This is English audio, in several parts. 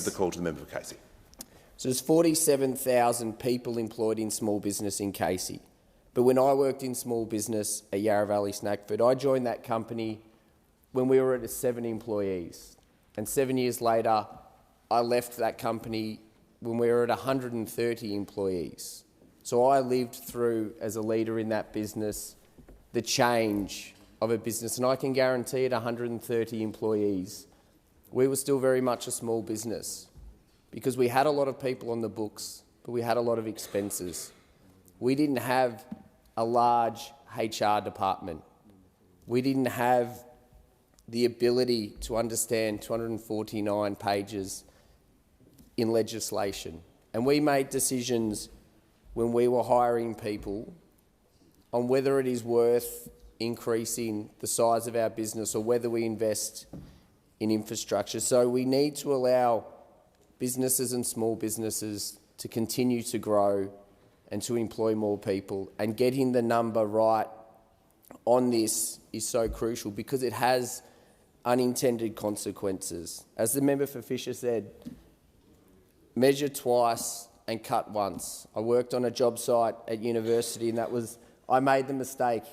the call to the member for Casey. So there's 47,000 people employed in small business in Casey. But when I worked in small business at Yarra Valley Snack Food, I joined that company when we were at 7 employees. And 7 years later, I left that company when we were at 130 employees. So I lived through, as a leader in that business, the change of a business. And I can guarantee at 130 employees, we were still very much a small business because we had a lot of people on the books, but we had a lot of expenses. We didn't have a large HR department. We didn't have the ability to understand 249 pages in legislation. And we made decisions when we were hiring people on whether it is worth increasing the size of our business or whether we invest in infrastructure. So we need to allow businesses and small businesses to continue to grow and to employ more people. And getting the number right on this is so crucial because it has unintended consequences. As the member for Fisher said, measure twice and cut once. I worked on a job site at university and I made the mistake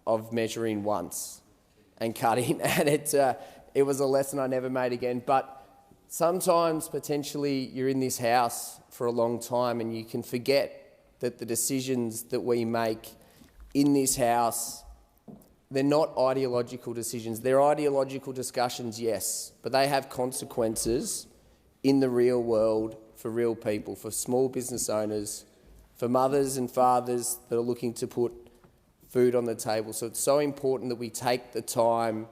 of measuring once and cutting, and it was a lesson I never made again. But sometimes, potentially, you're in this house for a long time and you can forget that the decisions that we make in this house, they're not ideological decisions. They're ideological discussions, yes, but they have consequences in the real world for real people, for small business owners, for mothers and fathers that are looking to put food on the table. So it's so important that we take the time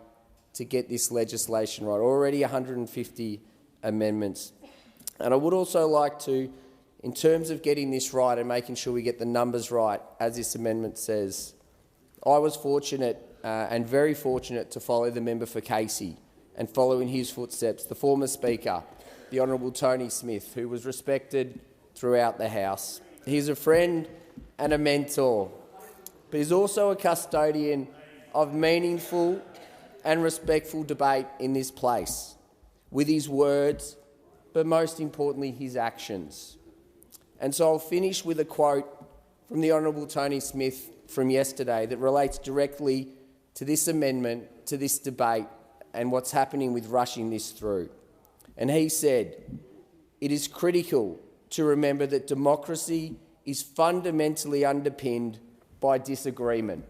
to get this legislation right. Already 150 amendments. And I would also like to, in terms of getting this right and making sure we get the numbers right, as this amendment says, I was fortunate and very fortunate to follow the member for Casey and follow in his footsteps, the former Speaker, the Honourable Tony Smith, who was respected throughout the House. He's a friend and a mentor, but he's also a custodian of meaningful and respectful debate in this place, with his words, but most importantly, his actions. And so I'll finish with a quote from the Honourable Tony Smith from yesterday that relates directly to this amendment, to this debate, and what's happening with rushing this through. And he said, "It is critical to remember that democracy is fundamentally underpinned by disagreement.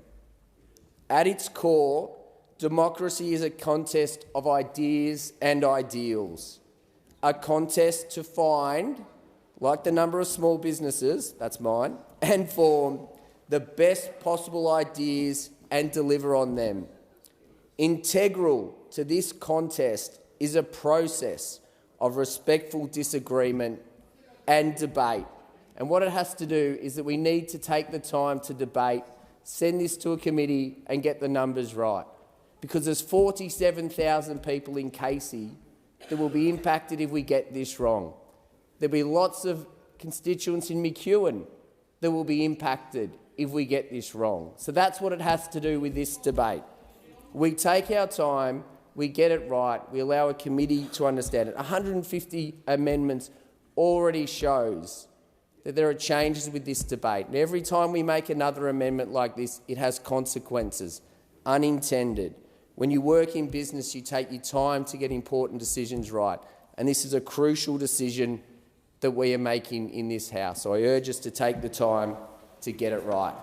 At its core, democracy is a contest of ideas and ideals, a contest to find, like the number of small businesses, that's mine, and form the best possible ideas and deliver on them. Integral to this contest is a process of respectful disagreement and debate." And what it has to do is that we need to take the time to debate, send this to a committee and get the numbers right. Because there's 47,000 people in Casey that will be impacted if we get this wrong. There'll be lots of constituents in McEwen that will be impacted if we get this wrong. So that's what it has to do with this debate. We take our time, we get it right, we allow a committee to understand it. 150 amendments already shows that there are changes with this debate. And every time we make another amendment like this, it has consequences, unintended. When you work in business, you take your time to get important decisions right. And this is a crucial decision that we are making in this House. So I urge us to take the time to get it right.